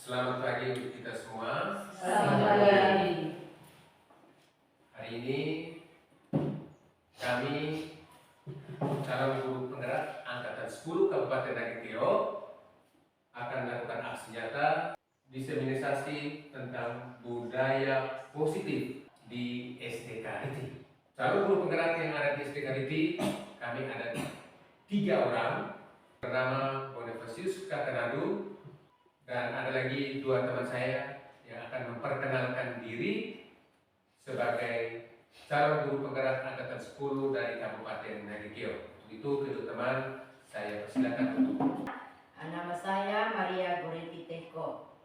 Selamat pagi untuk kita semua. Selamat pagi. Hari ini kami calon guru penggerak angkatan 10 Kabupaten Nagitio akan melakukan aksi nyata diseminisasi tentang budaya positif di SDK Riti. Calon guru penggerak yang ada di SDK Riti, kami ada 3 orang, bernama Bonifacius Kakenadu, dan ada lagi 2 teman saya yang akan memperkenalkan diri sebagai calon guru penggerak angkatan 10 dari Kabupaten Nagitio. Itu kedua teman saya persilakan untuk. Nama saya Maria Goreti Teko.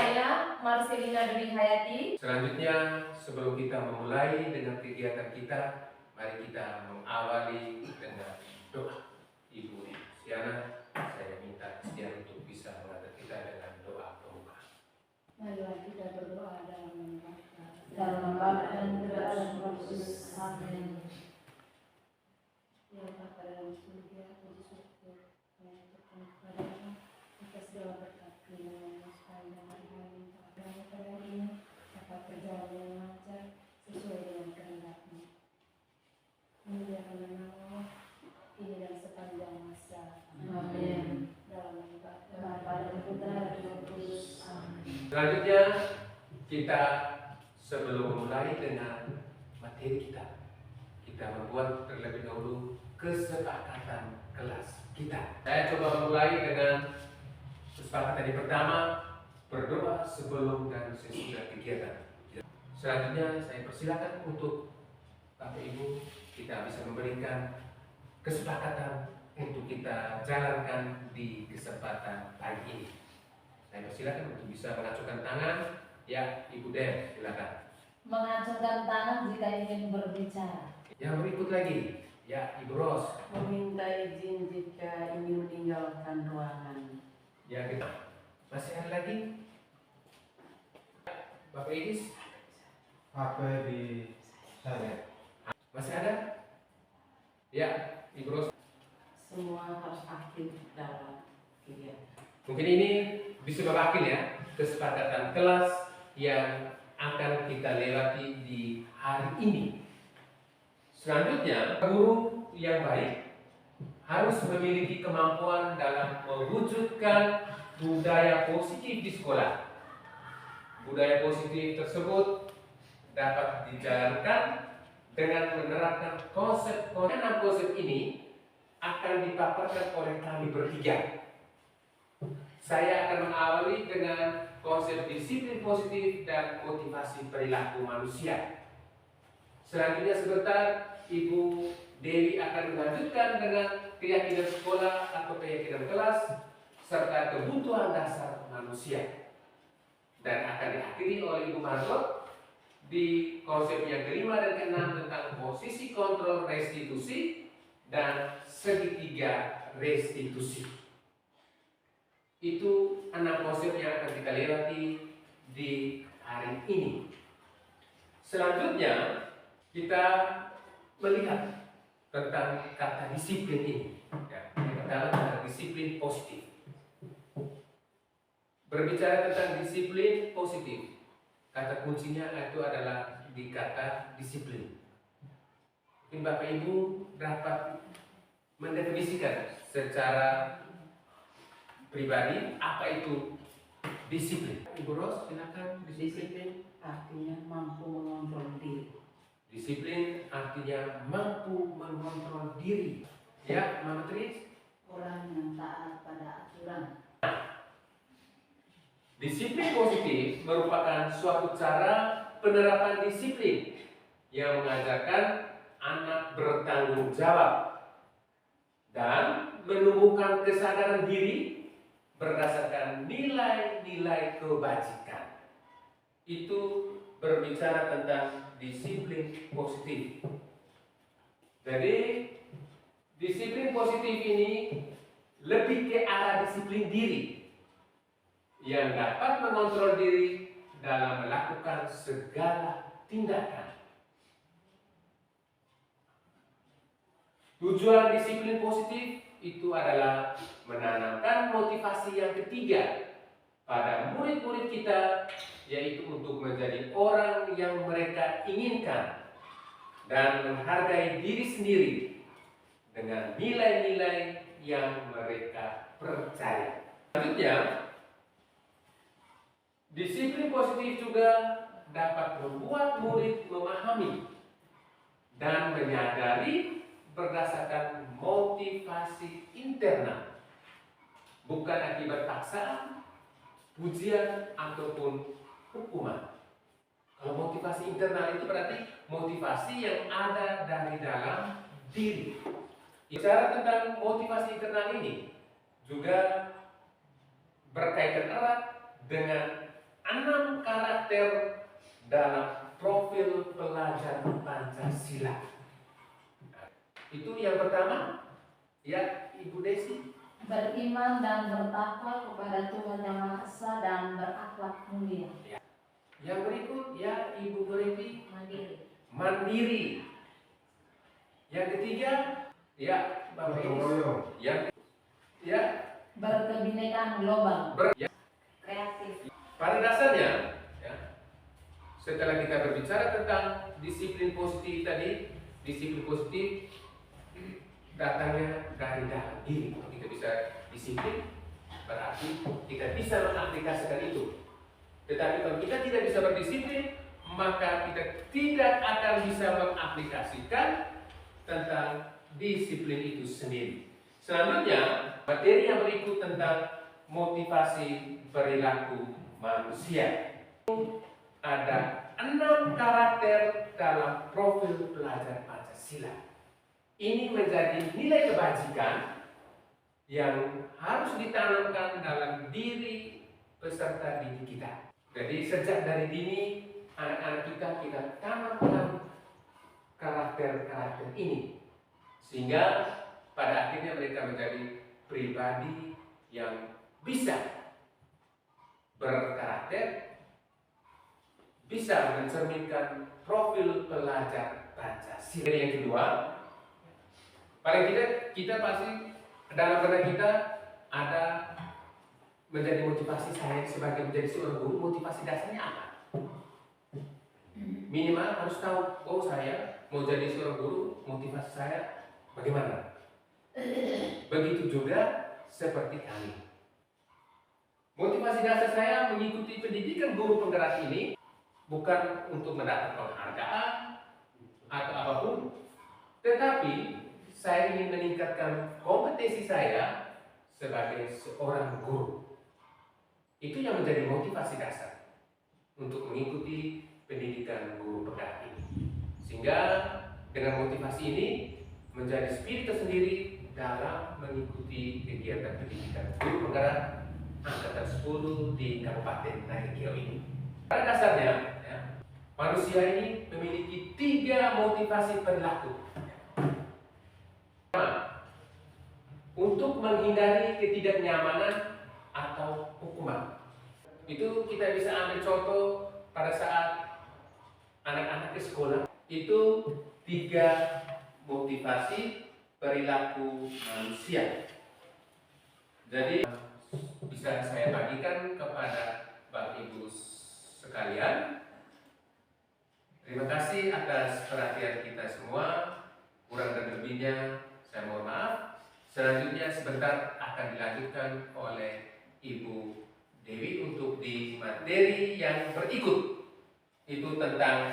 Saya Marcelina Dwi Hayati. Selanjutnya, sebelum kita memulai dengan kegiatan kita, mari kita mengawali dengan doa. Ibu Siana, saya minta kesediaan untuk bisa mengatur kita dengan doa pembuka. Marilah kita berdoa dalam Bapa dan Putra dan Roh Kudus. Amin. Ya Bapa dalam surga, puji syukur yang terkena kepadamu atas segala berkat yang sepanjang hari pada ini dapat berjalan dengan lancar sesuai dengan kehendak-Mu. Memuliakan nama ini dan sepanjang masa. Amin. Dalam Bapa dan Putra dan Roh Kudus. Amin. Selanjutnya, kita sebelum memulai dengan materi kita membuat terlebih dahulu kesepakatan kelas kita. Saya coba memulai dengan kesepakatan yang pertama, berdoa sebelum dan sesudah kegiatan. Selanjutnya saya persilakan untuk Bapak Ibu kita bisa memberikan kesepakatan untuk kita jalankan di kesempatan pagi ini. Saya persilakan untuk bisa mengacungkan tangan. Ya, Ibu Den, silakan. Mengacungkan tangan jika ingin berbicara. Yang berikut lagi, ya Ibu Ros. Meminta izin jika ingin meninggalkan ruangan. Ya kita. Masih ada lagi? Bapak Idis? Apa di saya? Masih ada? Ya, Ibu Ros. Semua harus aktif dalam kegiatan. Mungkin ini bisa mewakili ya kesepakatan kelas yang akan kita lewati di hari ini. Selanjutnya, guru yang baik harus memiliki kemampuan dalam mewujudkan budaya positif di sekolah. Budaya positif tersebut dapat dijalankan dengan menerapkan konsep ini akan dipaparkan oleh kami bertiga. Saya akan mengawali dengan konsep disiplin positif dan motivasi perilaku manusia. Selanjutnya sebentar Ibu Dewi akan melanjutkan dengan keyakinan sekolah atau keyakinan kelas serta kebutuhan dasar manusia. Dan akan diakhiri oleh Ibu Margot di konsep yang kelima dan keenam tentang posisi kontrol restitusi dan segitiga restitusi. Itu 6 konsep yang akan kita lewati di hari ini. Selanjutnya kita melihat tentang kata disiplin ini. Ya, yang pertama tentang disiplin positif. Berbicara tentang disiplin positif, kata kuncinya itu adalah di kata disiplin. Mungkin Bapak Ibu dapat mendefinisikan secara pribadi apa itu disiplin. Ibu Ros, silakan. Disiplin artinya mampu mengontrol diri. Disiplin artinya mampu mengontrol diri. Ya, Mama Tris. Orang yang taat pada aturan. Disiplin positif merupakan suatu cara penerapan disiplin yang mengajarkan anak bertanggung jawab dan menumbuhkan kesadaran diri berdasarkan nilai-nilai kebajikan. Itu berbicara tentang disiplin positif. Jadi disiplin positif ini lebih ke arah disiplin diri yang dapat mengontrol diri dalam melakukan segala tindakan. Tujuan disiplin positif itu adalah menanamkan motivasi yang ketiga pada murid kita, yaitu untuk menjadi orang yang mereka inginkan dan menghargai diri sendiri dengan nilai-nilai yang mereka percaya. Selanjutnya, disiplin positif juga dapat membuat murid memahami dan menyadari berdasarkan motivasi internal, bukan akibat paksaan, pujian, ataupun hukuman. Kalau motivasi internal itu berarti motivasi yang ada dari dalam diri. Bicara tentang motivasi internal ini juga berkaitan erat dengan 6 karakter dalam profil pelajar Pancasila. Itu yang pertama, ya Ibu Desi. Beriman dan bertakwa kepada Tuhan Yang Maha Esa dan berakhlak mulia. Yang berikut, ya Ibu Goreti. Mandiri. Mandiri. Yang ketiga, ya Bapak Gotong Ibu. royong. Yang ya Berkebinekaan global. Kreatif. pada dasarnya, ya, setelah kita berbicara tentang disiplin positif tadi, disiplin positif datangnya dari dalam diri. Kalau kita bisa disiplin, berarti kita bisa mengaplikasikan itu. Tetapi kalau kita tidak bisa berdisiplin, maka kita tidak akan bisa mengaplikasikan tentang disiplin itu sendiri. Selanjutnya, materi yang berikut tentang motivasi perilaku manusia. Ada 6 karakter dalam profil pelajar Pancasila. Ini menjadi nilai kebajikan yang harus ditanamkan dalam diri peserta didik kita. Jadi sejak dari dini anak-anak kita tanamkan karakter-karakter ini, sehingga pada akhirnya mereka menjadi pribadi yang bisa berkarakter, bisa mencerminkan profil pelajar Pancasila. Yang kedua, paling tidak kita pasti dalam benak kita ada menjadi motivasi saya sebagai menjadi seorang guru. Motivasi dasarnya apa? Minimal harus tahu, oh saya mau jadi seorang guru, motivasi saya bagaimana. Begitu juga seperti kami. Motivasi dasar saya mengikuti pendidikan guru penggerak ini bukan untuk mendapat penghargaan atau apapun, tetapi saya ingin meningkatkan kompetensi saya sebagai seorang guru. Itu yang menjadi motivasi dasar untuk mengikuti pendidikan guru penggerak ini. Sehingga dengan motivasi ini menjadi spirit tersendiri dalam mengikuti kegiatan pendidikan guru penggerak angkatan 10 di Kabupaten Nagari ini. Pada dasarnya, ya, manusia ini memiliki 3 motivasi perilaku. Untuk menghindari ketidaknyamanan atau hukuman. Itu kita bisa ambil contoh pada saat anak-anak ke sekolah. Itu 3 motivasi perilaku manusia. Jadi bisa saya bagikan kepada Bapak Ibu sekalian. Terima kasih atas perhatian kita semua. Kurang dan lebihnya saya mohon maaf. Selanjutnya sebentar akan dilanjutkan oleh Ibu Dewi untuk di materi yang berikut. Itu tentang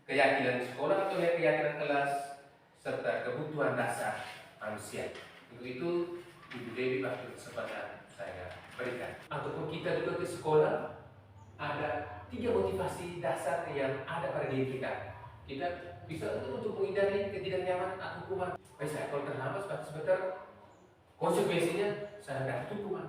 keyakinan sekolah atau keyakinan kelas serta kebutuhan dasar manusia. Untuk itu Ibu Dewi bagi kesempatan saya berikan. Ataupun kita juga ke sekolah, ada 3 motivasi dasar yang ada pada diri kita. Kita bisa untuk menghindari ketidaknyamanan atau hukuman. Saya kalau terlambat sebentar, konsekuensinya saya dapat hukuman.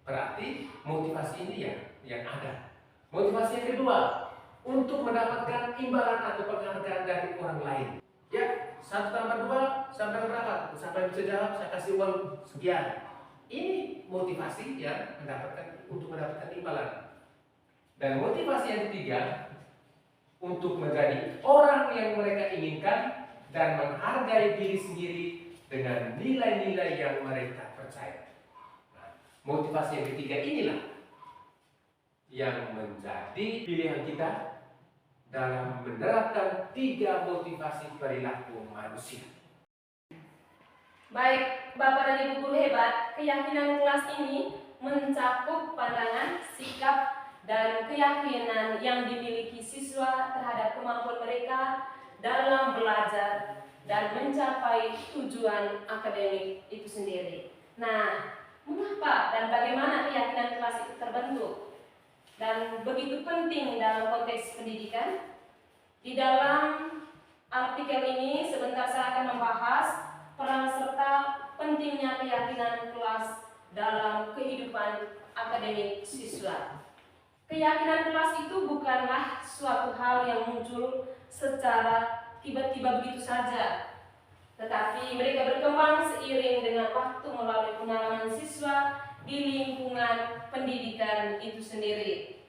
Berarti motivasi ini ya yang ada. Motivasi yang kedua, untuk mendapatkan imbalan atau penghargaan dari orang lain. Ya, 1 tambah 2 sampai berapa? Sampai bisa jawab, saya kasih uang sekian. Ini motivasi ya untuk mendapatkan imbalan. Dan motivasi yang ketiga, untuk menjadi orang yang mereka inginkan dan menghargai diri sendiri dengan nilai-nilai yang mereka percaya. Nah, motivasi yang ketiga inilah yang menjadi pilihan kita dalam menerapkan 3 motivasi perilaku manusia. Baik, Bapak dan Ibu guru hebat, keyakinan kelas ini mencakup pandangan, sikap, dan keyakinan yang dimiliki siswa terhadap kemampuan mereka dalam belajar dan mencapai tujuan akademik itu sendiri. Nah, mengapa dan bagaimana keyakinan kelas itu terbentuk? Dan begitu penting dalam konteks pendidikan. Di dalam artikel ini sebentar saya akan membahas peran serta pentingnya keyakinan kelas dalam kehidupan akademik siswa. Keyakinan kelas itu bukanlah suatu hal yang muncul secara tiba-tiba begitu saja, tetapi mereka berkembang seiring dengan waktu melalui pengalaman siswa di lingkungan pendidikan itu sendiri.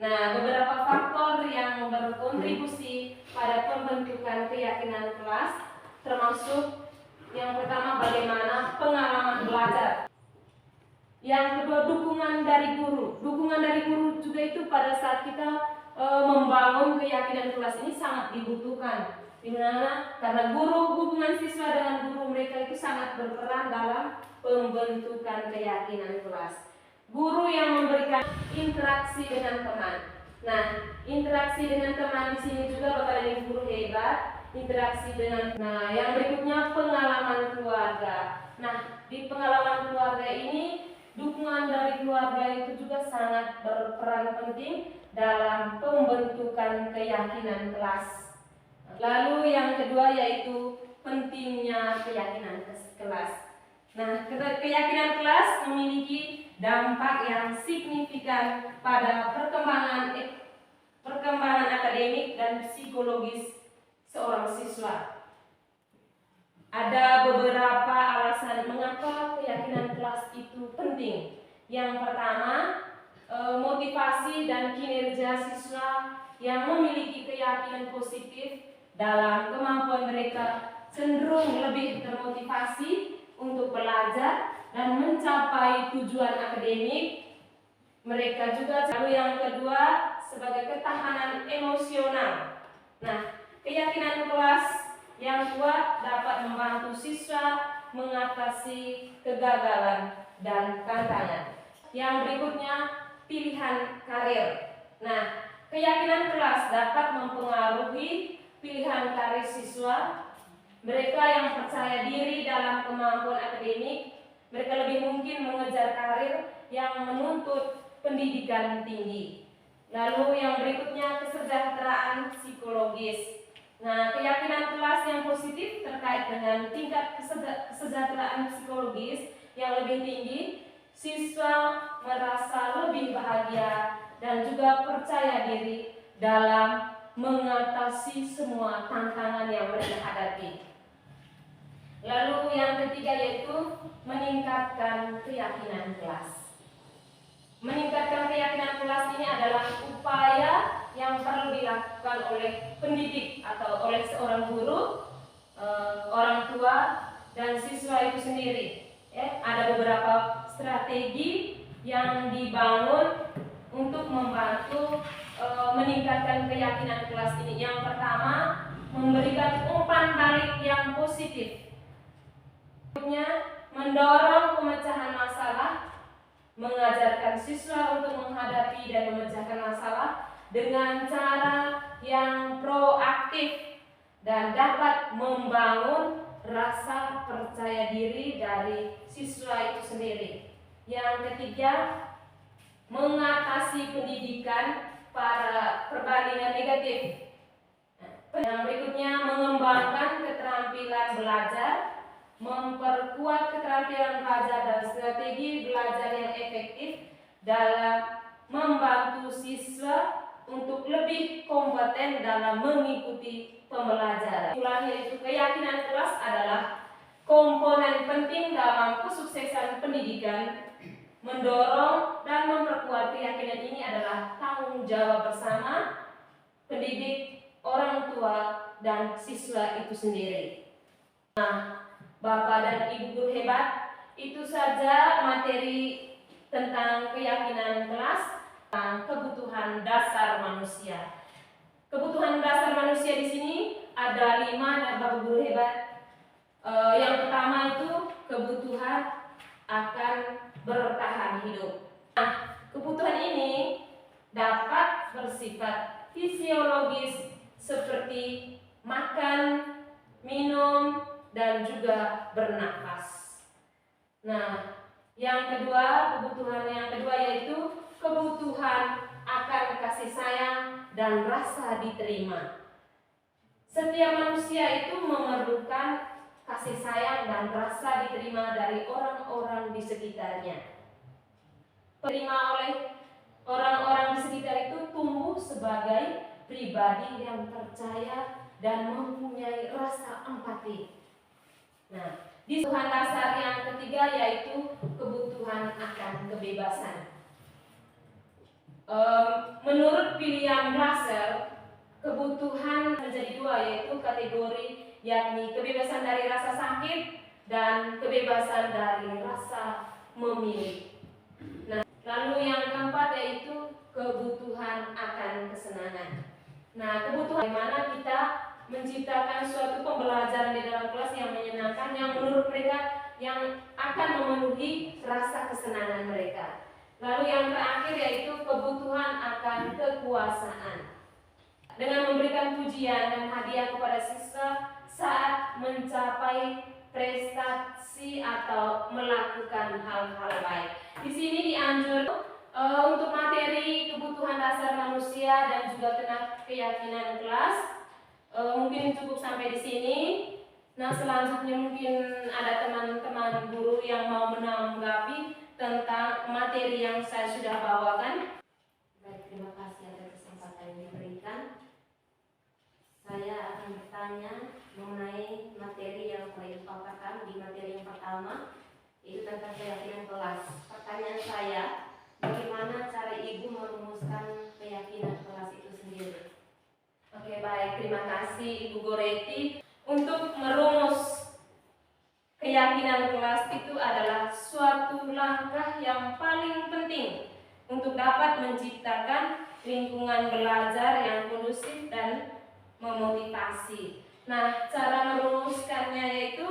Nah, beberapa faktor yang berkontribusi pada pembentukan keyakinan kelas termasuk yang pertama, bagaimana pengalaman belajar. Yang kedua, dukungan dari guru. Dukungan dari guru juga itu pada saat kita membangun keyakinan kelas ini sangat dibutuhkan. Dimana? Karena hubungan siswa dengan guru mereka itu sangat berperan dalam pembentukan keyakinan kelas. Guru yang memberikan interaksi dengan teman. Nah, interaksi dengan teman di sini juga Bapak dan Ibu guru hebat. Interaksi dengan, nah yang berikutnya pengalaman keluarga. Nah, di pengalaman keluarga ini dukungan dari keluarga itu juga sangat berperan penting dalam pembentukan keyakinan kelas. Lalu yang kedua yaitu pentingnya keyakinan kelas. Nah, keyakinan kelas memiliki dampak yang signifikan pada perkembangan akademik dan psikologis seorang siswa. Ada beberapa alasan mengapa keyakinan kelas itu penting. Yang pertama, motivasi dan kinerja siswa yang memiliki keyakinan positif dalam kemampuan mereka cenderung lebih termotivasi untuk belajar dan mencapai tujuan akademik mereka juga. Lalu yang kedua, sebagai ketahanan emosional. Nah, keyakinan kelas yang kuat dapat membantu siswa mengatasi kegagalan dan tantangan. Yang berikutnya, pilihan karir. Nah, keyakinan kelas dapat mempengaruhi pilihan karir siswa. Mereka yang percaya diri dalam kemampuan akademik, mereka lebih mungkin mengejar karir yang menuntut pendidikan tinggi. Lalu yang berikutnya, kesejahteraan psikologis. Nah, keyakinan kelas yang positif terkait dengan tingkat kesejahteraan psikologis yang lebih tinggi, siswa merasa lebih bahagia dan juga percaya diri dalam mengatasi semua tantangan yang mereka hadapi. Lalu yang ketiga yaitu meningkatkan keyakinan kelas. Meningkatkan keyakinan kelas ini adalah upaya yang perlu dilakukan oleh pendidik atau oleh seorang guru, orang tua, dan siswa itu sendiri. Ada beberapa strategi yang dibangun untuk membantu meningkatkan keyakinan kelas ini. Yang pertama, memberikan umpan balik yang positif. Berikutnya, mendorong pemecahan masalah, mengajarkan siswa untuk menghadapi dan memecahkan masalah dengan cara yang proaktif dan dapat membangun rasa percaya diri dari siswa itu sendiri. Yang ketiga, mengatasi pendidikan para perbandingan negatif. Yang berikutnya, mengembangkan keterampilan belajar, memperkuat keterampilan belajar dan strategi belajar yang efektif dalam membantu siswa untuk lebih kompeten dalam mengikuti pembelajaran. Yaitu keyakinan kelas adalah komponen penting dalam kesuksesan pendidikan. Mendorong dan memperkuat keyakinan ini adalah tanggung jawab bersama pendidik, orang tua, dan siswa itu sendiri. Nah, Bapak dan Ibu guru hebat, itu saja materi tentang keyakinan kelas. kebutuhan dasar manusia. Kebutuhan dasar manusia di sini ada 5 dan Bapak Guru hebat. Yang pertama itu kebutuhan akan bertahan hidup. Nah, kebutuhan ini dapat bersifat fisiologis seperti makan, minum, dan juga bernafas. Nah, kebutuhan yang kedua yaitu kebutuhan akan kasih sayang dan rasa diterima. Setiap manusia itu memerlukan kasih sayang dan rasa diterima dari orang-orang di sekitarnya. Diterima oleh orang-orang di sekitar itu tumbuh sebagai pribadi yang percaya dan mempunyai rasa empati. Nah, kebutuhan dasar yang ketiga yaitu kebutuhan akan kebebasan. Menurut William Russell, kebutuhan menjadi 2 yaitu kategori, yakni kebebasan dari rasa sakit dan kebebasan dari rasa memilih. Nah, lalu yang keempat yaitu kebutuhan akan kesenangan. Nah, kebutuhan bagaimana kita menciptakan suatu pembelajaran di dalam kelas yang menyenangkan, yang menurut mereka yang akan memenuhi rasa kesenangan mereka. Lalu yang terakhir yaitu kebutuhan akan kekuasaan. Dengan memberikan pujian dan hadiah kepada siswa saat mencapai prestasi atau melakukan hal-hal baik. Di sini dianjurkan untuk materi kebutuhan dasar manusia dan juga keyakinan kelas. Mungkin cukup sampai di sini. Nah, selanjutnya mungkin ada teman-teman guru yang mau menanggapi tentang materi yang saya sudah bawakan. Baik, terima kasih atas kesempatan yang diberikan. Saya akan bertanya mengenai materi yang telah dipaparkan di materi yang pertama, yaitu tentang keyakinan kelas. Pertanyaan saya, bagaimana cara Ibu merumuskan keyakinan kelas itu sendiri? Oke, baik, terima kasih Ibu Goreti. Untuk merumus keyakinan kelas itu adalah suatu langkah yang paling penting untuk dapat menciptakan lingkungan belajar yang kondusif dan memotivasi. Nah, cara merumuskannya yaitu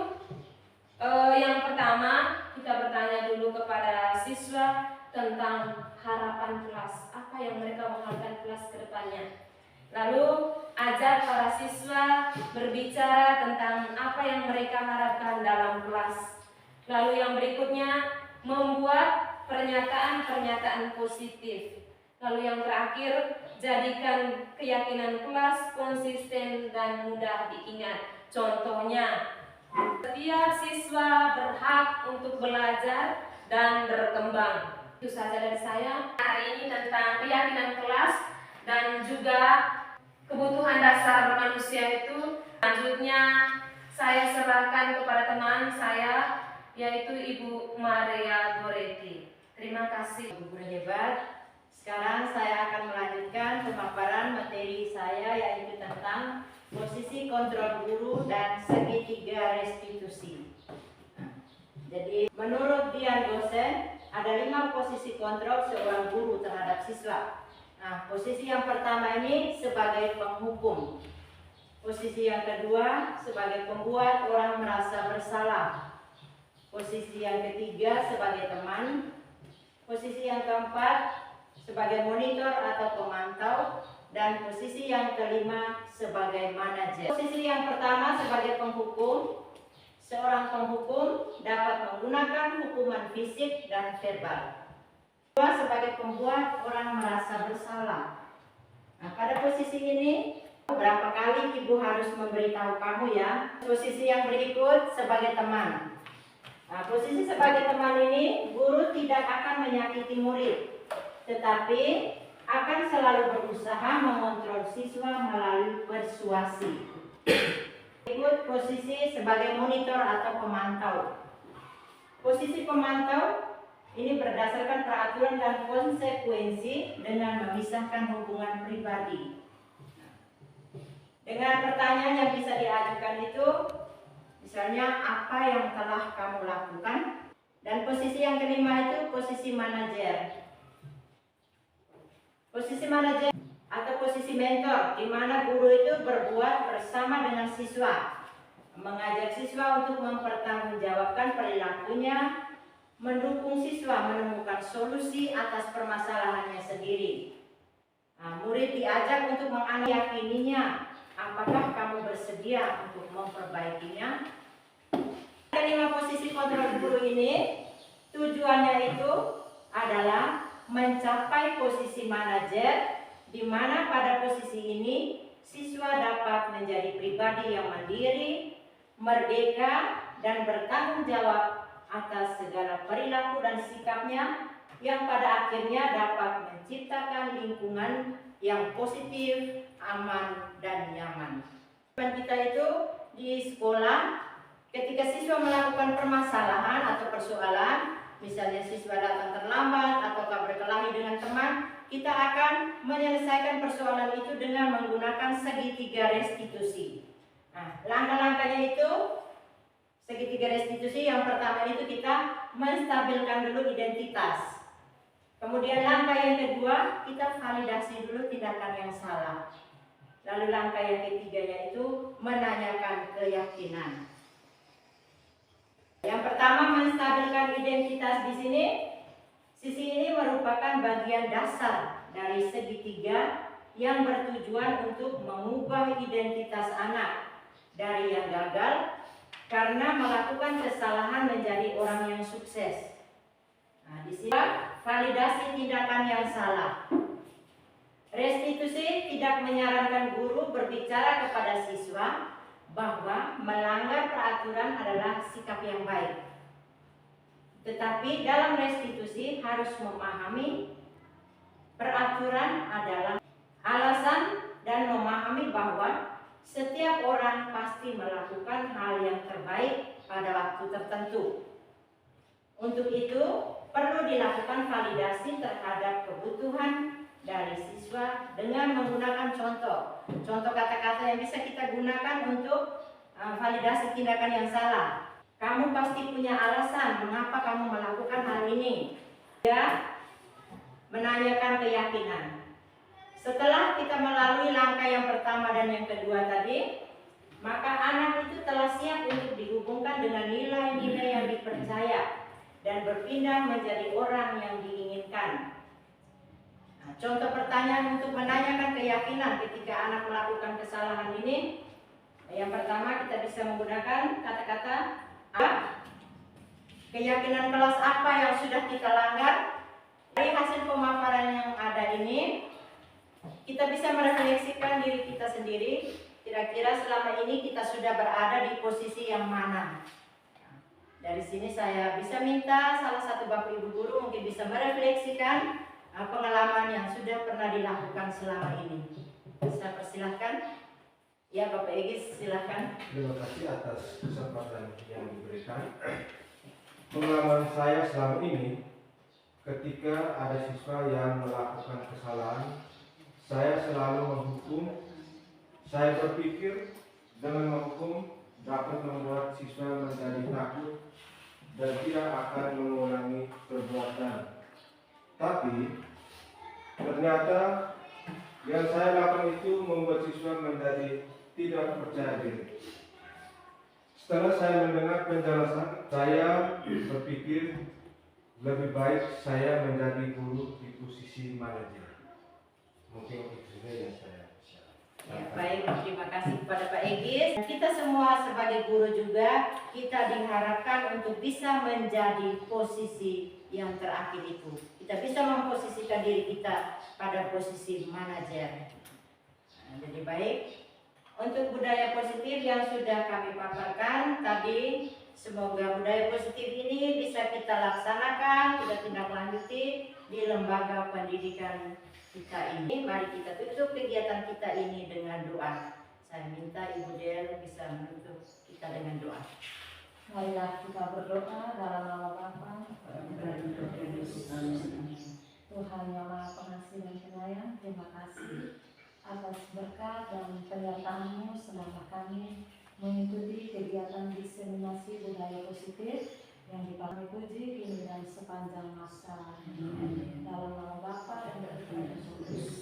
yang pertama kita bertanya dulu kepada siswa tentang harapan kelas, apa yang mereka mengharapkan kelas ke depannya. Lalu ajak para siswa berbicara tentang apa yang mereka harapkan dalam kelas. Lalu yang berikutnya membuat pernyataan-pernyataan positif. Lalu yang terakhir, jadikan keyakinan kelas konsisten dan mudah diingat. Contohnya, setiap siswa berhak untuk belajar dan berkembang. Itu saja dari saya hari ini tentang keyakinan kelas dan juga kebutuhan dasar manusia itu. Selanjutnya saya serahkan kepada teman saya yaitu Ibu Maria Goreti. Terima kasih. Guru hebat. Sekarang saya akan melanjutkan pemaparan materi saya yaitu tentang posisi kontrol guru dan segitiga restitusi. Jadi menurut Dian dosen ada 5 posisi kontrol seorang guru terhadap siswa. Nah, posisi yang pertama ini sebagai penghukum. Posisi yang kedua sebagai pembuat orang merasa bersalah. Posisi yang ketiga sebagai teman. Posisi yang keempat sebagai monitor atau pemantau. Dan posisi yang kelima sebagai manajer. Posisi yang pertama sebagai penghukum. Seorang penghukum dapat menggunakan hukuman fisik dan verbal. Kedua, sebagai pembuat orang merasa bersalah. Nah, pada posisi ini berapa kali ibu harus memberitahu kamu ya. Posisi yang berikut sebagai teman. Nah, posisi sebagai teman ini guru tidak akan menyakiti murid, tetapi akan selalu berusaha mengontrol siswa melalui persuasi. Berikut posisi sebagai monitor atau pemantau. Posisi pemantau ini berdasarkan peraturan dan konsekuensi dengan memisahkan hubungan pribadi. Dengan pertanyaan yang bisa diajukan itu, misalnya apa yang telah kamu lakukan. Dan posisi yang kelima itu posisi manajer. Posisi manajer atau posisi mentor, di mana guru itu berbuat bersama dengan siswa, mengajak siswa untuk mempertanggungjawabkan perilakunya, mendukung siswa menemukan solusi atas permasalahannya sendiri. Nah, murid diajak untuk menganalisinya, apakah kamu bersedia untuk memperbaikinya. Kelima posisi kontrol guru ini tujuannya itu adalah mencapai posisi manajer, di mana pada posisi ini siswa dapat menjadi pribadi yang mandiri, merdeka, dan bertanggung jawab atas segala perilaku dan sikapnya yang pada akhirnya dapat menciptakan lingkungan yang positif, aman, dan nyaman. Kita itu di sekolah, ketika siswa melakukan permasalahan atau persoalan, misalnya siswa datang terlambat atau berkelahi dengan teman, kita akan menyelesaikan persoalan itu dengan menggunakan segitiga restitusi. Nah, langkah-langkahnya itu segitiga restitusi. Yang pertama itu kita menstabilkan dulu identitas. Kemudian langkah yang kedua, kita validasi dulu tindakan yang salah. Lalu langkah yang ketiganya itu menanyakan keyakinan. Yang pertama, menstabilkan identitas di sini. Sisi ini merupakan bagian dasar dari segitiga yang bertujuan untuk mengubah identitas anak dari yang gagal karena melakukan kesalahan menjadi orang yang sukses. Nah, di sini validasi tindakan yang salah. Restitusi tidak menyarankan guru berbicara kepada siswa bahwa melanggar peraturan adalah sikap yang baik. Tetapi dalam restitusi harus memahami peraturan adalah alasan dan memahami bahwa setiap orang pasti melakukan hal yang terbaik pada waktu tertentu. Untuk itu perlu dilakukan validasi terhadap kebutuhan dari siswa dengan menggunakan contoh kata-kata yang bisa kita gunakan untuk validasi tindakan yang salah. Kamu pasti punya alasan mengapa kamu melakukan hal ini. Ya, menanyakan keyakinan. Setelah kita melalui langkah yang pertama dan yang kedua tadi, maka anak itu telah siap untuk dihubungkan dengan nilai-nilai yang dipercaya dan berpindah menjadi orang yang diinginkan. Nah, contoh pertanyaan untuk menanyakan keyakinan ketika anak melakukan kesalahan ini, yang pertama kita bisa menggunakan kata-kata keyakinan kelas apa yang sudah kita langgar. Dari hasil pemaparan yang ada ini, kita bisa merefleksikan diri kita sendiri. Kira-kira selama ini kita sudah berada di posisi yang mana? Dari sini saya bisa minta salah satu Bapak Ibu Guru mungkin bisa merefleksikan pengalaman yang sudah pernah dilakukan selama ini. Saya persilahkan. Ya, Bapak Egis, silahkan. Terima kasih atas kesempatan yang diberikan. Pengalaman saya selama ini, ketika ada siswa yang melakukan kesalahan, saya selalu menghukum. Saya berpikir dengan menghukum dapat membuat siswa menjadi takut dan tidak akan mengulangi perbuatan. Tapi ternyata yang saya lakukan itu membuat siswa menjadi tidak percaya diri. Setelah saya mendengar penjelasan, saya berpikir lebih baik saya menjadi guru di posisi manajer. Mungkin itu saja yang saya bisa. Ya, baik, terima kasih kepada Pak Egis. Kita semua sebagai guru juga, kita diharapkan untuk bisa menjadi posisi yang terakhir itu. Kita bisa memposisikan diri kita pada posisi manajer. Nah, jadi baik. Untuk budaya positif yang sudah kami paparkan tadi, semoga budaya positif ini bisa kita laksanakan, kita tindak lanjuti di lembaga pendidikan kita ini. Mari kita tutup kegiatan kita ini dengan doa. Saya minta Ibu Del bisa menutup kita dengan doa. Marilah kita berdoa dalam nama Bapa Tuhan yang Maha Pengasih dan Penyayang. Terima kasih atas berkat dan penyertaan-Mu selama kami mengikuti kegiatan diseminasi budaya positif yang dipakai puji kini dan sepanjang masa. Dalam nama Bapa dan Putra dan Roh Kudus.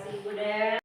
kasih Bu Del.